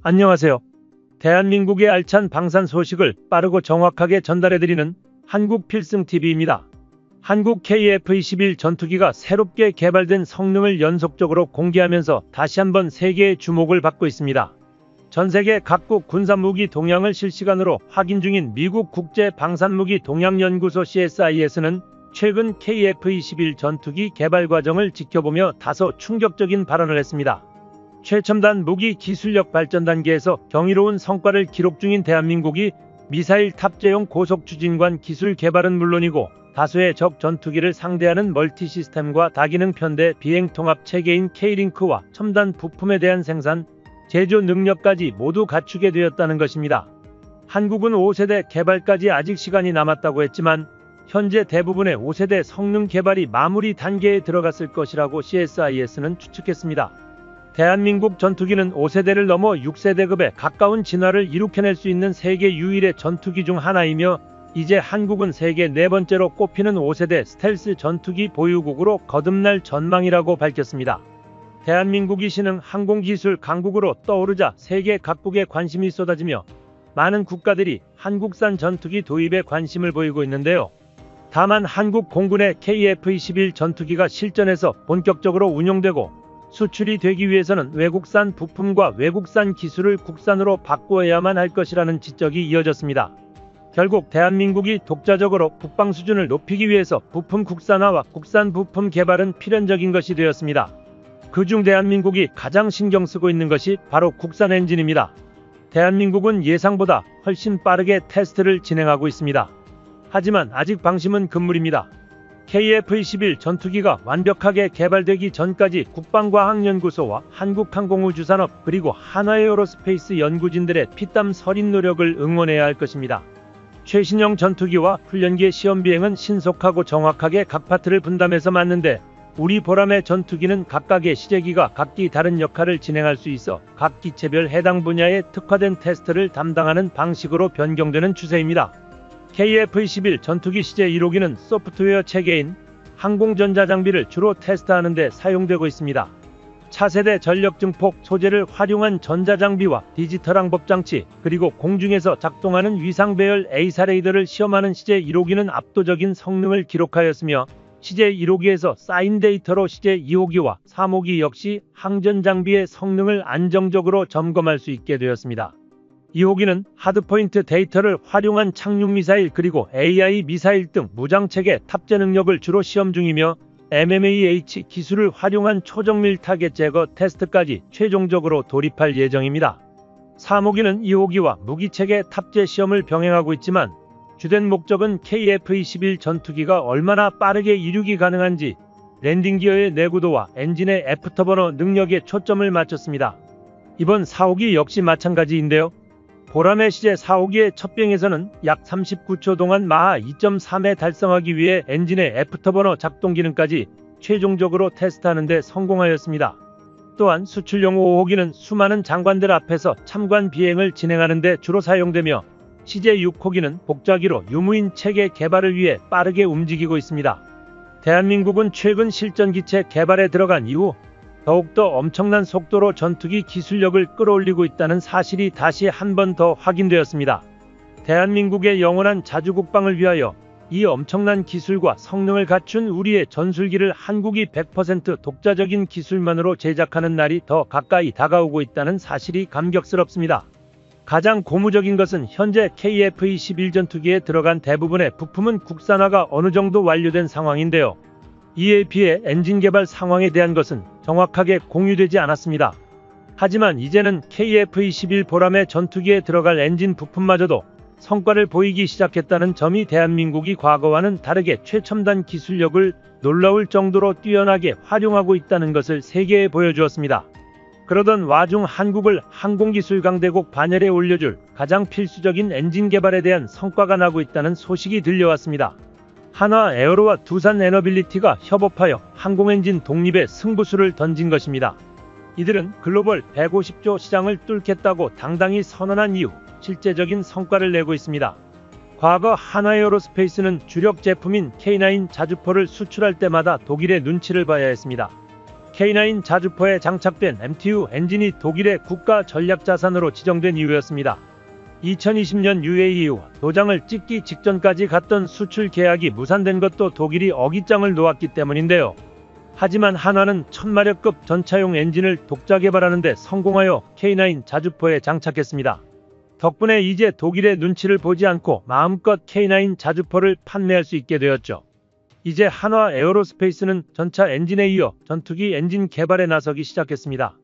안녕하세요. 대한민국의 알찬 방산 소식을 빠르고 정확하게 전달해드리는 한국필승TV입니다. 한국 KF-21 전투기가 새롭게 개발된 성능을 연속적으로 공개하면서 다시 한번 세계의 주목을 받고 있습니다. 전세계 각국 군사무기 동향을 실시간으로 확인 중인 미국 국제방산무기 동향연구소 CSIS는 최근 KF-21 전투기 개발 과정을 지켜보며 다소 충격적인 발언을 했습니다. 최첨단 무기 기술력 발전 단계에서 경이로운 성과를 기록 중인 대한민국이 미사일 탑재용 고속추진관 기술 개발은 물론이고 다수의 적 전투기를 상대하는 멀티시스템과 다기능 편대 비행 통합 체계인 K링크와 첨단 부품에 대한 생산, 제조 능력까지 모두 갖추게 되었다는 것입니다. 한국은 5세대 개발까지 아직 시간이 남았다고 했지만 현재 대부분의 5세대 성능 개발이 마무리 단계에 들어갔을 것이라고 CSIS는 추측했습니다. 대한민국 전투기는 5세대를 넘어 6세대급에 가까운 진화를 이룩해낼 수 있는 세계 유일의 전투기 중 하나이며 이제 한국은 세계 네 번째로 꼽히는 5세대 스텔스 전투기 보유국으로 거듭날 전망이라고 밝혔습니다. 대한민국이 신흥 항공기술 강국으로 떠오르자 세계 각국에 관심이 쏟아지며 많은 국가들이 한국산 전투기 도입에 관심을 보이고 있는데요. 다만 한국 공군의 KF-21 전투기가 실전에서 본격적으로 운용되고 수출이 되기 위해서는 외국산 부품과 외국산 기술을 국산으로 바꾸어야만 할 것이라는 지적이 이어졌습니다. 결국 대한민국이 독자적으로 국방 수준을 높이기 위해서 부품 국산화와 국산 부품 개발은 필연적인 것이 되었습니다. 그중 대한민국이 가장 신경 쓰고 있는 것이 바로 국산 엔진입니다. 대한민국은 예상보다 훨씬 빠르게 테스트를 진행하고 있습니다. 하지만 아직 방심은 금물입니다. KF-21 전투기가 완벽하게 개발되기 전까지 국방과학연구소와 한국항공우주산업 그리고 한화에어로스페이스 연구진들의 피땀 서린 노력을 응원해야 할 것입니다. 최신형 전투기와 훈련기의 시험 비행은 신속하고 정확하게 각 파트를 분담해서 맞는데 우리 보람의 전투기는 각각의 시제기가 각기 다른 역할을 진행할 수 있어 각 기체별 해당 분야에 특화된 테스트를 담당하는 방식으로 변경되는 추세입니다. KF-21 전투기 시제 1호기는 소프트웨어 체계인 항공전자 장비를 주로 테스트하는 데 사용되고 있습니다. 차세대 전력 증폭 소재를 활용한 전자장비와 디지털 항법 장치 그리고 공중에서 작동하는 위상 배열 A사 레이더를 시험하는 시제 1호기는 압도적인 성능을 기록하였으며 시제 1호기에서 쌓인 데이터로 시제 2호기와 3호기 역시 항전 장비의 성능을 안정적으로 점검할 수 있게 되었습니다. 2호기는 하드포인트 데이터를 활용한 착륙미사일 그리고 AI 미사일 등 무장체계 탑재 능력을 주로 시험 중이며 MMAH 기술을 활용한 초정밀 타겟 제거 테스트까지 최종적으로 돌입할 예정입니다. 3호기는 2호기와 무기체계 탑재 시험을 병행하고 있지만 주된 목적은 KF-21 전투기가 얼마나 빠르게 이륙이 가능한지 랜딩 기어의 내구도와 엔진의 애프터버너 능력에 초점을 맞췄습니다. 이번 4호기 역시 마찬가지인데요. 보람의 시제 4호기의 첫 비행에서는 약 39초 동안 마하 2.3에 달성하기 위해 엔진의 애프터버너 작동 기능까지 최종적으로 테스트하는 데 성공하였습니다. 또한 수출용 5호기는 수많은 장관들 앞에서 참관 비행을 진행하는 데 주로 사용되며 시제 6호기는 복좌기로 유무인 체계 개발을 위해 빠르게 움직이고 있습니다. 대한민국은 최근 실전기체 개발에 들어간 이후 더욱더 엄청난 속도로 전투기 기술력을 끌어올리고 있다는 사실이 다시 한 번 더 확인되었습니다. 대한민국의 영원한 자주국방을 위하여 이 엄청난 기술과 성능을 갖춘 우리의 전술기를 한국이 100% 독자적인 기술만으로 제작하는 날이 더 가까이 다가오고 있다는 사실이 감격스럽습니다. 가장 고무적인 것은 현재 KF-21 전투기에 들어간 대부분의 부품은 국산화가 어느 정도 완료된 상황인데요. 이에 비해 엔진 개발 상황에 대한 것은 정확하게 공유되지 않았습니다. 하지만 이제는 KF-21 보람의 전투기에 들어갈 엔진 부품마저도 성과를 보이기 시작했다는 점이 대한민국이 과거와는 다르게 최첨단 기술력을 놀라울 정도로 뛰어나게 활용하고 있다는 것을 세계에 보여주었습니다. 그러던 와중 한국을 항공기술 강대국 반열에 올려줄 가장 필수적인 엔진 개발에 대한 성과가 나고 있다는 소식이 들려왔습니다. 한화에어로와 두산에너빌리티가 협업하여 항공엔진 독립의 승부수를 던진 것입니다. 이들은 글로벌 150조 시장을 뚫겠다고 당당히 선언한 이후 실제적인 성과를 내고 있습니다. 과거 한화에어로스페이스는 주력 제품인 K9 자주포를 수출할 때마다 독일의 눈치를 봐야 했습니다. K9 자주포에 장착된 MTU 엔진이 독일의 국가 전략자산으로 지정된 이유였습니다. 2020년 UAE 이후 도장을 찍기 직전까지 갔던 수출 계약이 무산된 것도 독일이 어깃장을 놓았기 때문인데요. 하지만 한화는 1000마력급 전차용 엔진을 독자 개발하는 데 성공하여 K9 자주포에 장착했습니다. 덕분에 이제 독일의 눈치를 보지 않고 마음껏 K9 자주포를 판매할 수 있게 되었죠. 이제 한화 에어로스페이스는 전차 엔진에 이어 전투기 엔진 개발에 나서기 시작했습니다.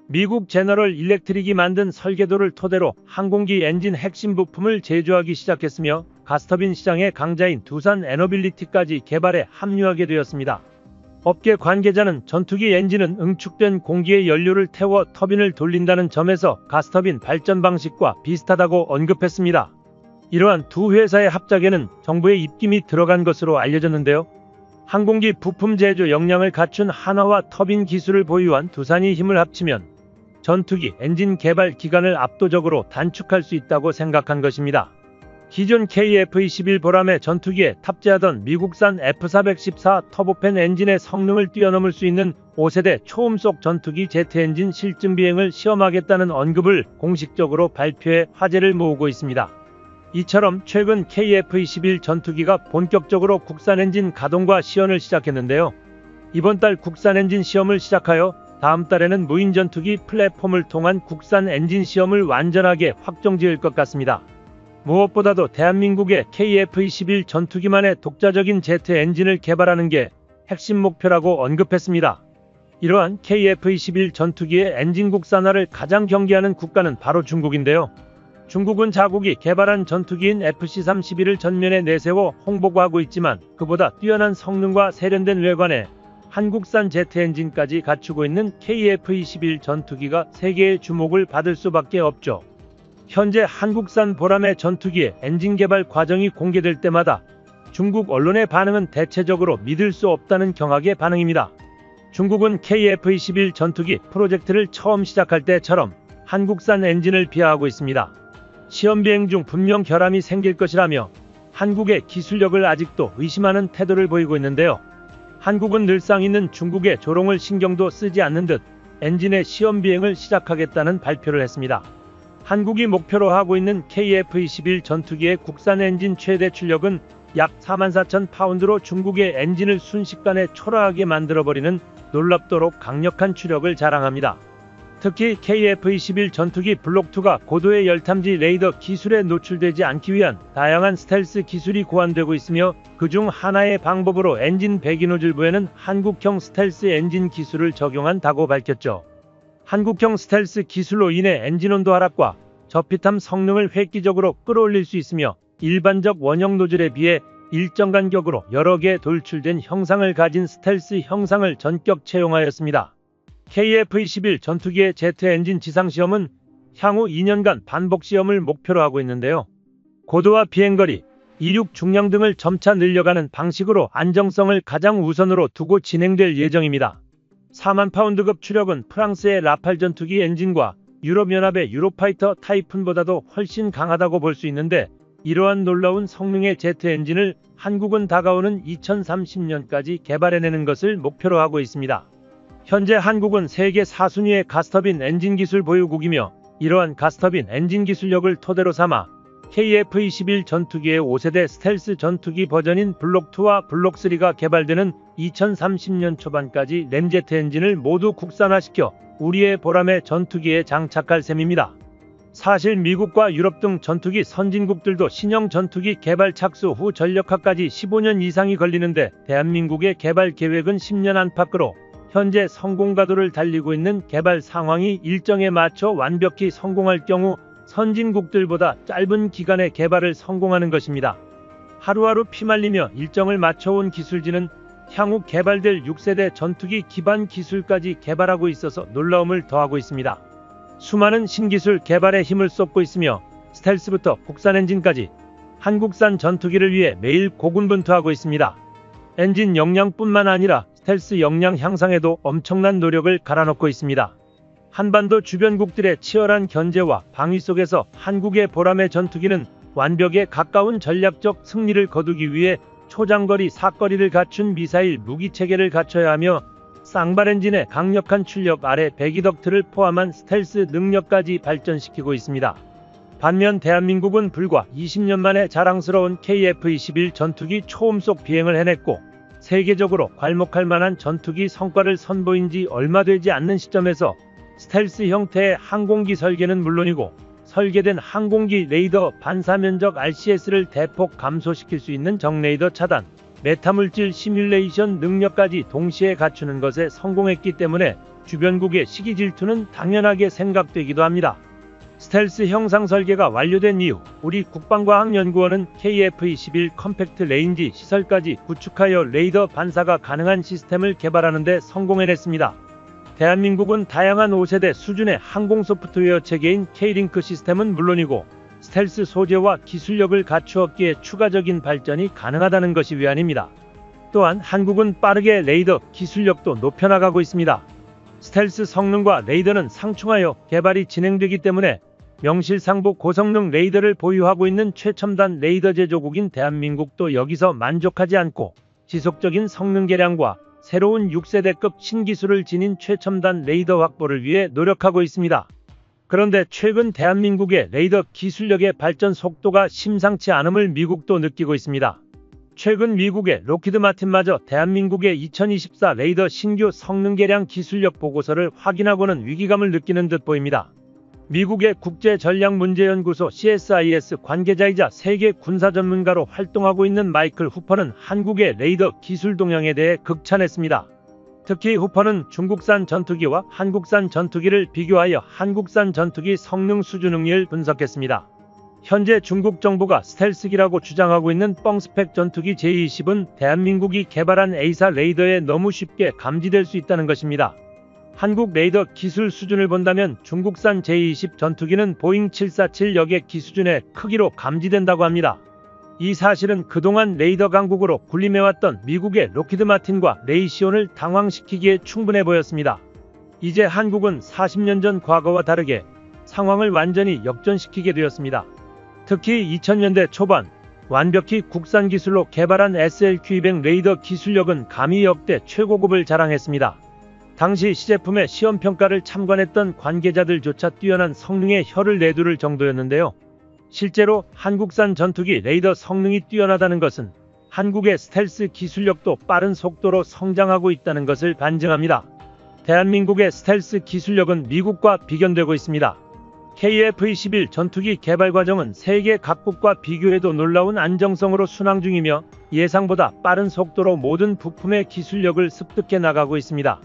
미국 제너럴 일렉트릭이 만든 설계도를 토대로 항공기 엔진 핵심 부품을 제조하기 시작했으며 가스터빈 시장의 강자인 두산 에너빌리티까지 개발에 합류하게 되었습니다. 업계 관계자는 전투기 엔진은 응축된 공기의 연료를 태워 터빈을 돌린다는 점에서 가스터빈 발전 방식과 비슷하다고 언급했습니다. 이러한 두 회사의 합작에는 정부의 입김이 들어간 것으로 알려졌는데요. 항공기 부품 제조 역량을 갖춘 한화와 터빈 기술을 보유한 두산이 힘을 합치면 전투기 엔진 개발 기간을 압도적으로 단축할 수 있다고 생각한 것입니다. 기존 KF-21 보람의 전투기에 탑재하던 미국산 F414 터보팬 엔진의 성능을 뛰어넘을 수 있는 5세대 초음속 전투기 제트 엔진 실증 비행을 시험하겠다는 언급을 공식적으로 발표해 화제를 모으고 있습니다. 이처럼 최근 KF-21 전투기가 본격적으로 국산 엔진 가동과 시연을 시작했는데요. 이번 달 국산 엔진 시험을 시작하여 다음 달에는 무인 전투기 플랫폼을 통한 국산 엔진 시험을 완전하게 확정지을 것 같습니다. 무엇보다도 대한민국의 KF-21 전투기만의 독자적인 제트 엔진을 개발하는 게 핵심 목표라고 언급했습니다. 이러한 KF-21 전투기의 엔진 국산화를 가장 경계하는 국가는 바로 중국인데요. 중국은 자국이 개발한 전투기인 FC-31을 전면에 내세워 홍보가 하고 있지만 그보다 뛰어난 성능과 세련된 외관에 한국산 제트 엔진까지 갖추고 있는 KF-21 전투기가 세계의 주목을 받을 수밖에 없죠. 현재 한국산 보람의 전투기의 엔진 개발 과정이 공개될 때마다 중국 언론의 반응은 대체적으로 믿을 수 없다는 경악의 반응입니다. 중국은 KF-21 전투기 프로젝트를 처음 시작할 때처럼 한국산 엔진을 비하하고 있습니다. 시험 비행 중 분명 결함이 생길 것이라며 한국의 기술력을 아직도 의심하는 태도를 보이고 있는데요. 한국은 늘상 있는 중국의 조롱을 신경도 쓰지 않는 듯 엔진의 시험 비행을 시작하겠다는 발표를 했습니다. 한국이 목표로 하고 있는 KF-21 전투기의 국산 엔진 최대 출력은 약 44,000파운드로 중국의 엔진을 순식간에 초라하게 만들어버리는 놀랍도록 강력한 추력을 자랑합니다. 특히 KF-21 전투기 블록2가 고도의 열탐지 레이더 기술에 노출되지 않기 위한 다양한 스텔스 기술이 고안되고 있으며 그중 하나의 방법으로 엔진 배기 노즐부에는 한국형 스텔스 엔진 기술을 적용한다고 밝혔죠. 한국형 스텔스 기술로 인해 엔진 온도 하락과 저피탐 성능을 획기적으로 끌어올릴 수 있으며 일반적 원형 노즐에 비해 일정 간격으로 여러 개 돌출된 형상을 가진 스텔스 형상을 전격 채용하였습니다. KF-21 전투기의 제트 엔진 지상시험은 향후 2년간 반복시험을 목표로 하고 있는데요. 고도와 비행거리, 이륙 중량 등을 점차 늘려가는 방식으로 안정성을 가장 우선으로 두고 진행될 예정입니다. 4만 파운드급 추력은 프랑스의 라팔 전투기 엔진과 유럽연합의 유로파이터 타이푼보다도 훨씬 강하다고 볼 수 있는데 이러한 놀라운 성능의 제트 엔진을 한국은 다가오는 2030년까지 개발해내는 것을 목표로 하고 있습니다. 현재 한국은 세계 4순위의 가스터빈 엔진 기술 보유국이며 이러한 가스터빈 엔진 기술력을 토대로 삼아 KF-21 전투기의 5세대 스텔스 전투기 버전인 블록2와 블록3가 개발되는 2030년 초반까지 램제트 엔진을 모두 국산화시켜 우리의 보람의 전투기에 장착할 셈입니다. 사실 미국과 유럽 등 전투기 선진국들도 신형 전투기 개발 착수 후 전력화까지 15년 이상이 걸리는데 대한민국의 개발 계획은 10년 안팎으로 현재 성공가도를 달리고 있는 개발 상황이 일정에 맞춰 완벽히 성공할 경우 선진국들보다 짧은 기간에 개발을 성공하는 것입니다. 하루하루 피말리며 일정을 맞춰온 기술진은 향후 개발될 6세대 전투기 기반 기술까지 개발하고 있어서 놀라움을 더하고 있습니다. 수많은 신기술 개발에 힘을 쏟고 있으며 스텔스부터 국산 엔진까지 한국산 전투기를 위해 매일 고군분투하고 있습니다. 엔진 역량뿐만 아니라 스텔스 역량 향상에도 엄청난 노력을 갈아넣고 있습니다. 한반도 주변국들의 치열한 견제와 방위 속에서 한국의 보람의 전투기는 완벽에 가까운 전략적 승리를 거두기 위해 초장거리 사거리를 갖춘 미사일 무기체계를 갖춰야 하며 쌍발 엔진의 강력한 출력 아래 배기 덕트를 포함한 스텔스 능력까지 발전시키고 있습니다. 반면 대한민국은 불과 20년 만에 자랑스러운 KF-21 전투기 초음속 비행을 해냈고 세계적으로 괄목할 만한 전투기 성과를 선보인 지 얼마 되지 않는 시점에서 스텔스 형태의 항공기 설계는 물론이고 설계된 항공기 레이더 반사 면적 RCS를 대폭 감소시킬 수 있는 정레이더 차단, 메타물질 시뮬레이션 능력까지 동시에 갖추는 것에 성공했기 때문에 주변국의 시기 질투는 당연하게 생각되기도 합니다. 스텔스 형상 설계가 완료된 이후 우리 국방과학연구원은 KF-21 컴팩트 레인지 시설까지 구축하여 레이더 반사가 가능한 시스템을 개발하는 데 성공해냈습니다. 대한민국은 다양한 5세대 수준의 항공 소프트웨어 체계인 K-링크 시스템은 물론이고 스텔스 소재와 기술력을 갖추었기에 추가적인 발전이 가능하다는 것이 위안입니다. 또한 한국은 빠르게 레이더 기술력도 높여나가고 있습니다. 스텔스 성능과 레이더는 상충하여 개발이 진행되기 때문에 명실상부 고성능 레이더를 보유하고 있는 최첨단 레이더 제조국인 대한민국도 여기서 만족하지 않고 지속적인 성능 개량과 새로운 6세대급 신기술을 지닌 최첨단 레이더 확보를 위해 노력하고 있습니다. 그런데 최근 대한민국의 레이더 기술력의 발전 속도가 심상치 않음을 미국도 느끼고 있습니다. 최근 미국의 로키드 마틴마저 대한민국의 2024 레이더 신규 성능 개량 기술력 보고서를 확인하고는 위기감을 느끼는 듯 보입니다. 미국의 국제전략문제연구소 CSIS 관계자이자 세계 군사 전문가로 활동하고 있는 마이클 후퍼는 한국의 레이더 기술 동향에 대해 극찬했습니다. 특히 후퍼는 중국산 전투기와 한국산 전투기를 비교하여 한국산 전투기 성능 수준 능력을 분석했습니다. 현재 중국 정부가 스텔스기라고 주장하고 있는 뻥스펙 전투기 J-20은 대한민국이 개발한 A사 레이더에 너무 쉽게 감지될 수 있다는 것입니다. 한국 레이더 기술 수준을 본다면 중국산 J-20 전투기는 보잉 747여객기 수준의 크기로 감지된다고 합니다. 이 사실은 그동안 레이더 강국으로 군림해왔던 미국의 로키드 마틴과 레이시온을 당황시키기에 충분해 보였습니다. 이제 한국은 40년 전 과거와 다르게 상황을 완전히 역전시키게 되었습니다. 특히 2000년대 초반 완벽히 국산 기술로 개발한 SLQ-200 레이더 기술력은 감히 역대 최고급을 자랑했습니다. 당시 시제품의 시험평가를 참관했던 관계자들조차 뛰어난 성능에 혀를 내두를 정도였는데요. 실제로 한국산 전투기 레이더 성능이 뛰어나다는 것은 한국의 스텔스 기술력도 빠른 속도로 성장하고 있다는 것을 반증합니다. 대한민국의 스텔스 기술력은 미국과 비견되고 있습니다. KF-21 전투기 개발 과정은 세계 각국과 비교해도 놀라운 안정성으로 순항 중이며 예상보다 빠른 속도로 모든 부품의 기술력을 습득해 나가고 있습니다.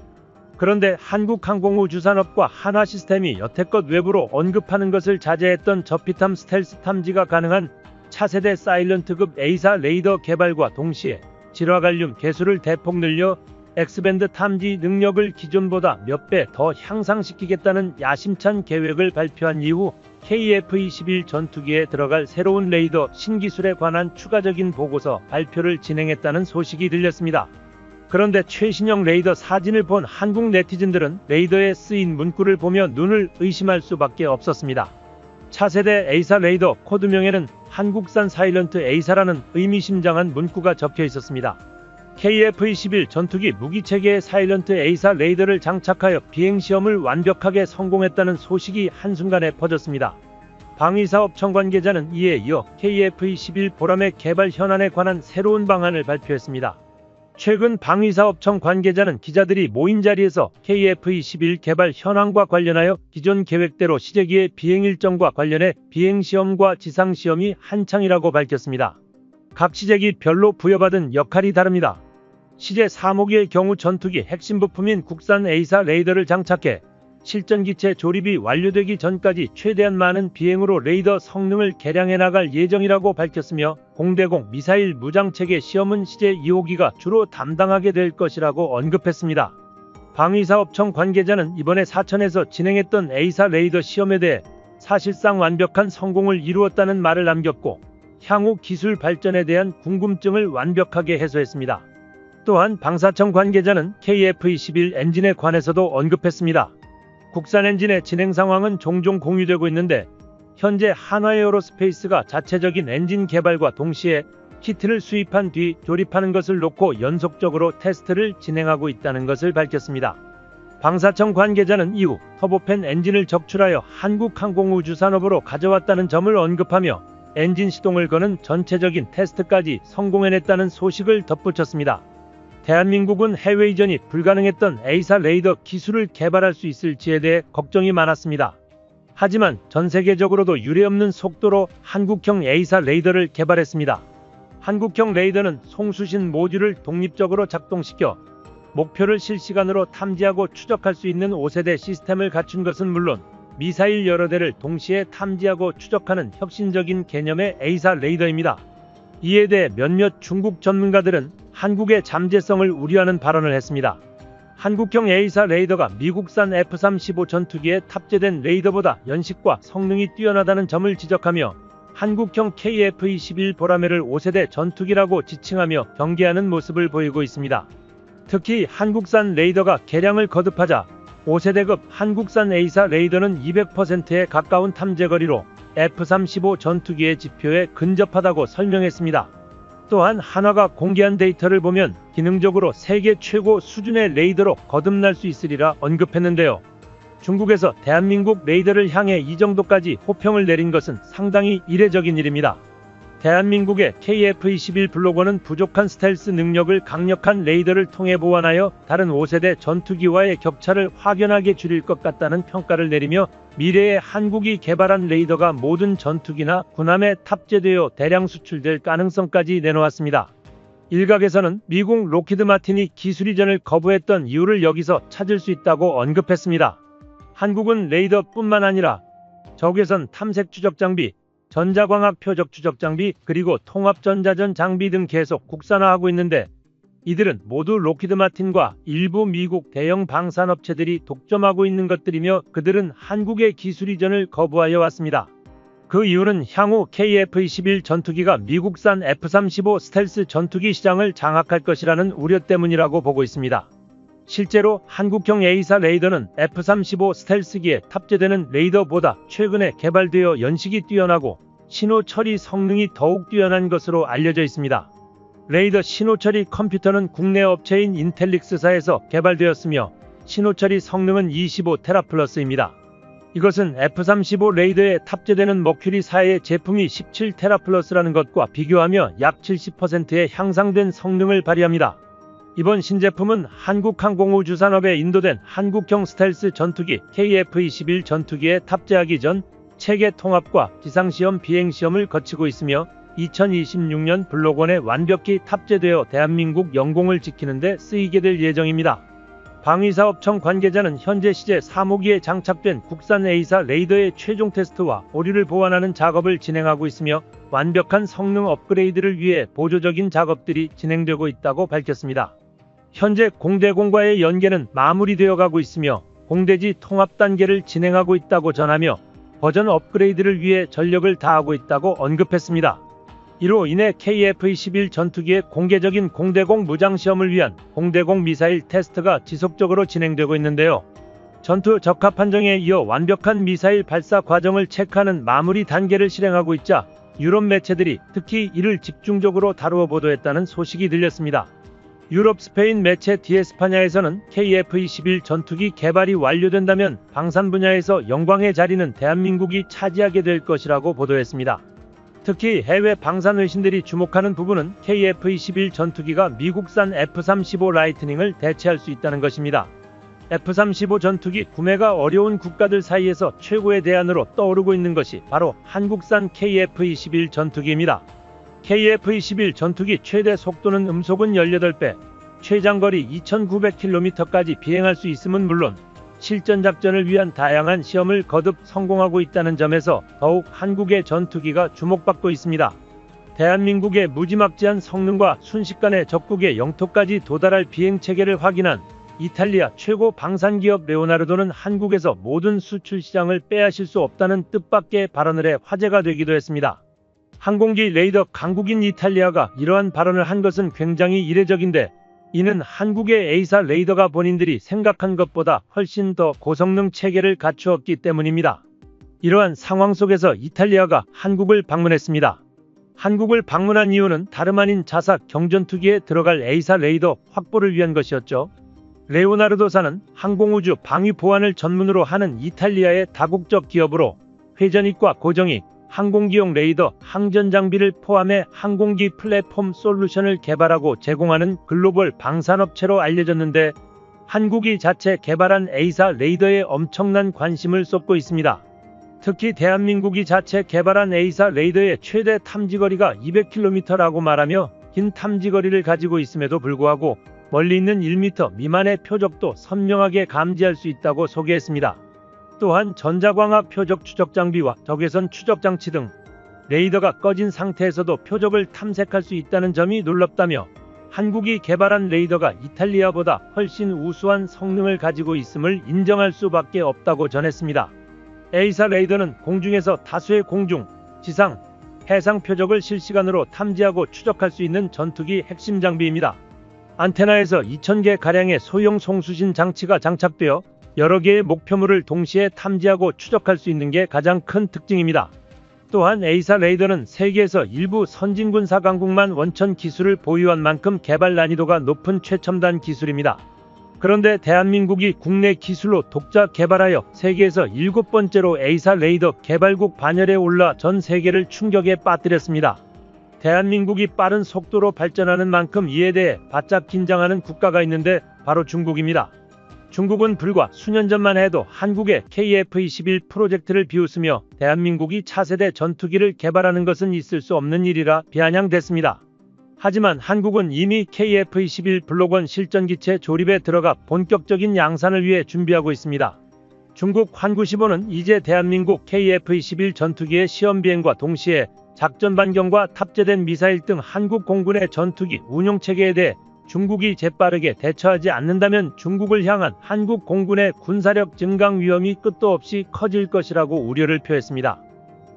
그런데 한국항공우주산업과 한화시스템이 여태껏 외부로 언급하는 것을 자제했던 저피탐 스텔스 탐지가 가능한 차세대 사일런트급 A사 레이더 개발과 동시에 질화갈륨 개수를 대폭 늘려 X밴드 탐지 능력을 기존보다 몇 배 더 향상시키겠다는 야심찬 계획을 발표한 이후 KF-21 전투기에 들어갈 새로운 레이더 신기술에 관한 추가적인 보고서 발표를 진행했다는 소식이 들렸습니다. 그런데 최신형 레이더 사진을 본 한국 네티즌들은 레이더에 쓰인 문구를 보며 눈을 의심할 수밖에 없었습니다. 차세대 A사 레이더 코드명에는 한국산 사일런트 A사라는 의미심장한 문구가 적혀 있었습니다. KF-21 전투기 무기체계의 사일런트 A사 레이더를 장착하여 비행시험을 완벽하게 성공했다는 소식이 한순간에 퍼졌습니다. 방위사업청 관계자는 이에 이어 KF-21 보람의 개발 현안에 관한 새로운 방안을 발표했습니다. 최근 방위사업청 관계자는 기자들이 모인 자리에서 KF-21 개발 현황과 관련하여 기존 계획대로 시제기의 비행 일정과 관련해 비행시험과 지상시험이 한창이라고 밝혔습니다. 각 시제기 별로 부여받은 역할이 다릅니다. 시제 3호기의 경우 전투기 핵심 부품인 국산 A사 레이더를 장착해 실전기체 조립이 완료되기 전까지 최대한 많은 비행으로 레이더 성능을 개량해 나갈 예정이라고 밝혔으며 공대공 미사일 무장체계 시험은 시제 2호기가 주로 담당하게 될 것이라고 언급했습니다. 방위사업청 관계자는 이번에 사천에서 진행했던 A사 레이더 시험에 대해 사실상 완벽한 성공을 이루었다는 말을 남겼고 향후 기술 발전에 대한 궁금증을 완벽하게 해소했습니다. 또한 방사청 관계자는 KF-21 엔진에 관해서도 언급했습니다. 국산 엔진의 진행 상황은 종종 공유되고 있는데 현재 한화에어로스페이스가 자체적인 엔진 개발과 동시에 키트를 수입한 뒤 조립하는 것을 놓고 연속적으로 테스트를 진행하고 있다는 것을 밝혔습니다. 방사청 관계자는 이후 터보팬 엔진을 적출하여 한국항공우주산업으로 가져왔다는 점을 언급하며 엔진 시동을 거는 전체적인 테스트까지 성공해냈다는 소식을 덧붙였습니다. 대한민국은 해외 이전이 불가능했던 A사 레이더 기술을 개발할 수 있을지에 대해 걱정이 많았습니다. 하지만 전 세계적으로도 유례없는 속도로 한국형 A사 레이더를 개발했습니다. 한국형 레이더는 송수신 모듈을 독립적으로 작동시켜 목표를 실시간으로 탐지하고 추적할 수 있는 5세대 시스템을 갖춘 것은 물론 미사일 여러 대를 동시에 탐지하고 추적하는 혁신적인 개념의 A사 레이더입니다. 이에 대해 몇몇 중국 전문가들은 한국의 잠재성을 우려하는 발언을 했습니다. 한국형 A사 레이더가 미국산 F-35 전투기에 탑재된 레이더보다 연식과 성능이 뛰어나다는 점을 지적하며 한국형 KF-21 보라매를 5세대 전투기라고 지칭하며 경계하는 모습을 보이고 있습니다. 특히 한국산 레이더가 개량을 거듭하자 5세대급 한국산 A사 레이더는 200%에 가까운 탐재거리로 F-35 전투기의 지표에 근접하다고 설명했습니다. 또한 한화가 공개한 데이터를 보면 기능적으로 세계 최고 수준의 레이더로 거듭날 수 있으리라 언급했는데요. 중국에서 대한민국 레이더를 향해 이 정도까지 호평을 내린 것은 상당히 이례적인 일입니다. 대한민국의 KF-21 블로거는 부족한 스텔스 능력을 강력한 레이더를 통해 보완하여 다른 5세대 전투기와의 격차를 확연하게 줄일 것 같다는 평가를 내리며 미래에 한국이 개발한 레이더가 모든 전투기나 군함에 탑재되어 대량 수출될 가능성까지 내놓았습니다. 일각에서는 미국 록히드 마틴이 기술 이전을 거부했던 이유를 여기서 찾을 수 있다고 언급했습니다. 한국은 레이더뿐만 아니라 적외선 탐색 추적 장비, 전자광학 표적 추적 장비, 그리고 통합 전자전 장비 등 계속 국산화하고 있는데 이들은 모두 록히드 마틴과 일부 미국 대형 방산업체들이 독점하고 있는 것들이며 그들은 한국의 기술 이전을 거부하여 왔습니다. 그 이유는 향후 KF-21 전투기가 미국산 F-35 스텔스 전투기 시장을 장악할 것이라는 우려 때문이라고 보고 있습니다. 실제로 한국형 A사 레이더는 F-35 스텔스기에 탑재되는 레이더보다 최근에 개발되어 연식이 뛰어나고 신호 처리 성능이 더욱 뛰어난 것으로 알려져 있습니다. 레이더 신호 처리 컴퓨터는 국내 업체인 인텔릭스사에서 개발되었으며 신호 처리 성능은 25테라플러스입니다. 이것은 F-35 레이더에 탑재되는 머큐리4의 제품이 17테라플러스라는 것과 비교하며 약 70%의 향상된 성능을 발휘합니다. 이번 신제품은 한국항공우주산업에 인도된 한국형 스텔스 전투기 KF-21 전투기에 탑재하기 전 체계 통합과 지상시험 비행시험을 거치고 있으며 2026년 블록원에 완벽히 탑재되어 대한민국 영공을 지키는 데 쓰이게 될 예정입니다. 방위사업청 관계자는 현재 시제 3호기에 장착된 국산 A사 레이더의 최종 테스트와 오류를 보완하는 작업을 진행하고 있으며 완벽한 성능 업그레이드를 위해 보조적인 작업들이 진행되고 있다고 밝혔습니다. 현재 공대공과의 연계는 마무리되어 가고 있으며 공대지 통합 단계를 진행하고 있다고 전하며 버전 업그레이드를 위해 전력을 다하고 있다고 언급했습니다. 이로 인해 KF-21 전투기의 공개적인 공대공 무장시험을 위한 공대공 미사일 테스트가 지속적으로 진행되고 있는데요. 전투 적합 판정에 이어 완벽한 미사일 발사 과정을 체크하는 마무리 단계를 실행하고 있자 유럽 매체들이 특히 이를 집중적으로 다루어 보도했다는 소식이 들렸습니다. 유럽 스페인 매체 디에스파냐에서는 KF-21 전투기 개발이 완료된다면 방산 분야에서 영광의 자리는 대한민국이 차지하게 될 것이라고 보도했습니다. 특히 해외 방산 외신들이 주목하는 부분은 KF-21 전투기가 미국산 F-35 라이트닝을 대체할 수 있다는 것입니다. F-35 전투기 구매가 어려운 국가들 사이에서 최고의 대안으로 떠오르고 있는 것이 바로 한국산 KF-21 전투기입니다. KF-21 전투기 최대 속도는 음속은 18배, 최장거리 2900km까지 비행할 수 있음은 물론 실전 작전을 위한 다양한 시험을 거듭 성공하고 있다는 점에서 더욱 한국의 전투기가 주목받고 있습니다. 대한민국의 무지막지한 성능과 순식간에 적국의 영토까지 도달할 비행체계를 확인한 이탈리아 최고 방산기업 레오나르도는 한국에서 모든 수출 시장을 빼앗을 수 없다는 뜻밖의 발언을 해 화제가 되기도 했습니다. 항공기 레이더 강국인 이탈리아가 이러한 발언을 한 것은 굉장히 이례적인데 이는 한국의 A사 레이더가 본인들이 생각한 것보다 훨씬 더 고성능 체계를 갖추었기 때문입니다. 이러한 상황 속에서 이탈리아가 한국을 방문했습니다. 한국을 방문한 이유는 다름 아닌 자사 경전투기에 들어갈 A사 레이더 확보를 위한 것이었죠. 레오나르도사는 항공우주 방위 보안을 전문으로 하는 이탈리아의 다국적 기업으로 회전익과 고정익, 항공기용 레이더, 항전 장비를 포함해 항공기 플랫폼 솔루션을 개발하고 제공하는 글로벌 방산업체로 알려졌는데 한국이 자체 개발한 A사 레이더에 엄청난 관심을 쏟고 있습니다. 특히 대한민국이 자체 개발한 A사 레이더의 최대 탐지거리가 200km라고 말하며 긴 탐지거리를 가지고 있음에도 불구하고 멀리 있는 1m 미만의 표적도 선명하게 감지할 수 있다고 소개했습니다. 또한 전자광학 표적 추적 장비와 적외선 추적 장치 등 레이더가 꺼진 상태에서도 표적을 탐색할 수 있다는 점이 놀랍다며 한국이 개발한 레이더가 이탈리아보다 훨씬 우수한 성능을 가지고 있음을 인정할 수밖에 없다고 전했습니다. A사 레이더는 공중에서 다수의 공중, 지상, 해상 표적을 실시간으로 탐지하고 추적할 수 있는 전투기 핵심 장비입니다. 안테나에서 2000개가량의 소형 송수신 장치가 장착되어 여러 개의 목표물을 동시에 탐지하고 추적할 수 있는 게 가장 큰 특징입니다. 또한 A사 레이더는 세계에서 일부 선진군사 강국만 원천 기술을 보유한 만큼 개발 난이도가 높은 최첨단 기술입니다. 그런데 대한민국이 국내 기술로 독자 개발하여 세계에서 7번째로 A사 레이더 개발국 반열에 올라 전 세계를 충격에 빠뜨렸습니다. 대한민국이 빠른 속도로 발전하는 만큼 이에 대해 바짝 긴장하는 국가가 있는데 바로 중국입니다. 중국은 불과 수년 전만 해도 한국의 KF-21 프로젝트를 비웃으며 대한민국이 차세대 전투기를 개발하는 것은 있을 수 없는 일이라 비아냥댔습니다. 하지만 한국은 이미 KF-21 블록1 실전기체 조립에 들어가 본격적인 양산을 위해 준비하고 있습니다. 중국 환구15는 이제 대한민국 KF-21 전투기의 시험비행과 동시에 작전 반경과 탑재된 미사일 등 한국 공군의 전투기 운용체계에 대해 중국이 재빠르게 대처하지 않는다면 중국을 향한 한국 공군의 군사력 증강 위험이 끝도 없이 커질 것이라고 우려를 표했습니다.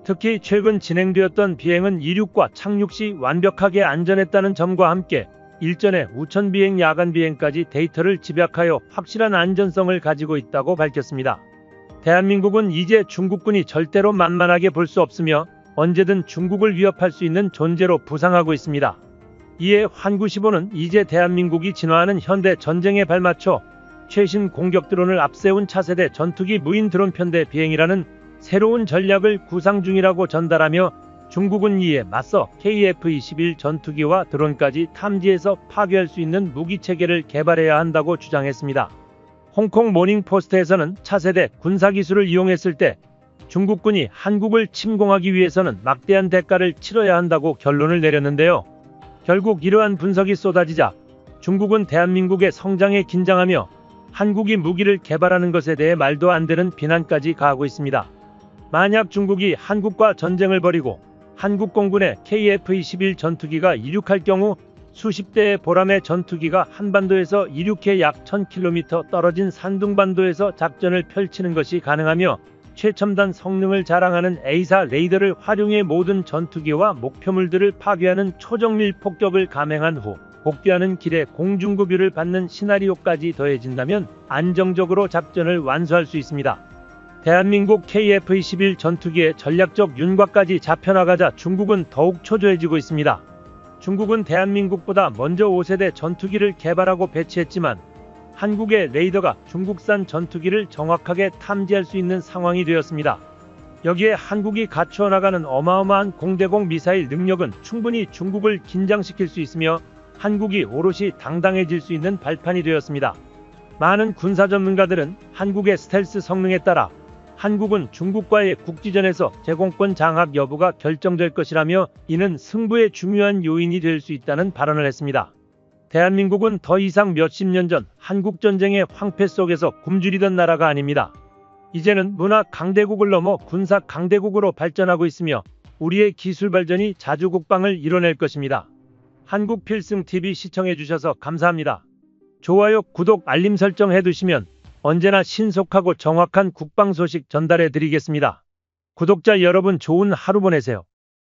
특히 최근 진행되었던 비행은 이륙과 착륙 시 완벽하게 안전했다는 점과 함께 일전에 우천 비행, 야간 비행까지 데이터를 집약하여 확실한 안전성을 가지고 있다고 밝혔습니다. 대한민국은 이제 중국군이 절대로 만만하게 볼 수 없으며 언제든 중국을 위협할 수 있는 존재로 부상하고 있습니다. 이에 환구15는 이제 대한민국이 진화하는 현대 전쟁에 발맞춰 최신 공격 드론을 앞세운 차세대 전투기 무인 드론 편대 비행이라는 새로운 전략을 구상 중이라고 전달하며 중국은 이에 맞서 KF-21 전투기와 드론까지 탐지해서 파괴할 수 있는 무기체계를 개발해야 한다고 주장했습니다. 홍콩 모닝포스트에서는 차세대 군사기술을 이용했을 때 중국군이 한국을 침공하기 위해서는 막대한 대가를 치러야 한다고 결론을 내렸는데요. 결국 이러한 분석이 쏟아지자 중국은 대한민국의 성장에 긴장하며 한국이 무기를 개발하는 것에 대해 말도 안 되는 비난까지 가하고 있습니다. 만약 중국이 한국과 전쟁을 벌이고 한국 공군의 KF-21 전투기가 이륙할 경우 수십 대의 보람의 전투기가 한반도에서 이륙해 약 1000km 떨어진 산둥반도에서 작전을 펼치는 것이 가능하며 최첨단 성능을 자랑하는 A사 레이더를 활용해 모든 전투기와 목표물들을 파괴하는 초정밀 폭격을 감행한 후 복귀하는 길에 공중급유를 받는 시나리오까지 더해진다면 안정적으로 작전을 완수할 수 있습니다. 대한민국 KF-21 전투기의 전략적 윤곽까지 잡혀나가자 중국은 더욱 초조해지고 있습니다. 중국은 대한민국보다 먼저 5세대 전투기를 개발하고 배치했지만 한국의 레이더가 중국산 전투기를 정확하게 탐지할 수 있는 상황이 되었습니다. 여기에 한국이 갖추어 나가는 어마어마한 공대공 미사일 능력은 충분히 중국을 긴장시킬 수 있으며 한국이 오롯이 당당해질 수 있는 발판이 되었습니다. 많은 군사 전문가들은 한국의 스텔스 성능에 따라 한국은 중국과의 국지전에서 제공권 장악 여부가 결정될 것이라며 이는 승부의 중요한 요인이 될 수 있다는 발언을 했습니다. 대한민국은 더 이상 몇십 년 전 한국전쟁의 황폐 속에서 굶주리던 나라가 아닙니다. 이제는 문화 강대국을 넘어 군사 강대국으로 발전하고 있으며 우리의 기술 발전이 자주 국방을 이뤄낼 것입니다. 한국필승TV 시청해주셔서 감사합니다. 좋아요, 구독, 알림 설정 해두시면 언제나 신속하고 정확한 국방 소식 전달해 드리겠습니다. 구독자 여러분 좋은 하루 보내세요.